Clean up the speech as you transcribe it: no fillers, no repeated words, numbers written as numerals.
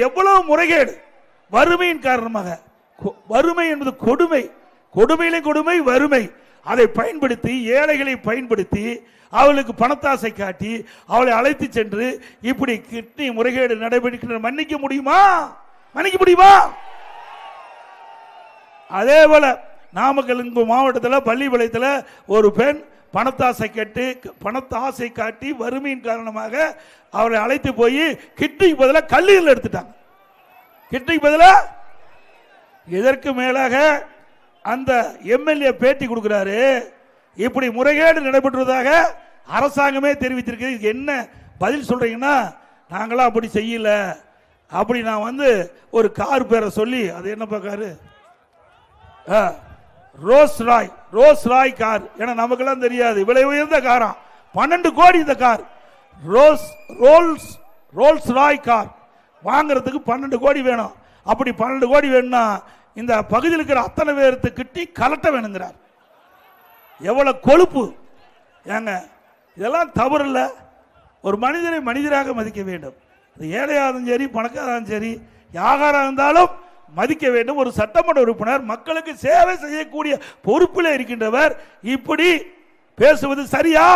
எவ்வளவு முறைகேடு வறுமையின் காரணமாக. வறுமை என்பது கொடுமை, கொடுமையிலே கொடுமை வறுமை. அதை பயன்படுத்தி ஏழைகளை பயன்படுத்தி அவளுக்கு பணத்தாசை காட்டி அவளை அழைத்து சென்று இப்படி கிட்னி முறைகேடு நடைபெறுகின்ற மன்னிக்க முடியுமா? மன்னிக்க முடியுமா? அதே போல நாமக்கல் மாவட்டத்தில் பள்ளிப்பாளையத்தில் ஒரு பெண் பணத்தாசை காட்டி வறுமையின் காரணமாக அவரை அழைத்து போய் கிட்னிக்கு பதிலாக கல்லீரல் எடுத்துட்டாங்க. கிட்னிக்கு பதிலாக. இதற்கு மேலாக அந்த எம்எல்ஏ பேட்டி கொடுக்கிறாரு, இப்படி முறைகேடு நடைபெற்றதாக அரசாங்கமே தெரிவித்திருக்கு. என்ன பதில் சொல்றீங்கன்னா, நாங்களாம் அப்படி செய்யல, அப்படி நான் ஒரு கார் பேரை சொல்லி, அது என்னப்பா காரு, ரோஸ் ராய் கார், ஏன்னா நமக்கெல்லாம் தெரியாது, விலை உயர்ந்த காரா, 12 கோடி இந்த கார், ரோல்ஸ் ராய் கார் வாங்குறதுக்கு 12 கோடி வேணும். அப்படி 12 கோடி வேணும்னா இந்த பகுதியில் இருக்கிற அத்தனை பேருக்கு கிட்டி கலட்ட வேணுங்கிறார். எவ்வளவு கொழுப்பு ஏங்க! இதெல்லாம் தவறு இல்லை. ஒரு மனிதனை மனிதராக மதிக்க வேண்டும். ஏழையாகவும் சரி பணக்காரரும் சரி யாராக இருந்தாலும் மதிக்க வேண்டும். ஒரு சட்டமன்ற உறுப்பினர் மக்களுக்கு சேவை செய்யக்கூடிய பொறுப்பில் இருக்கின்றவர் இப்படி பேசுவது சரியா?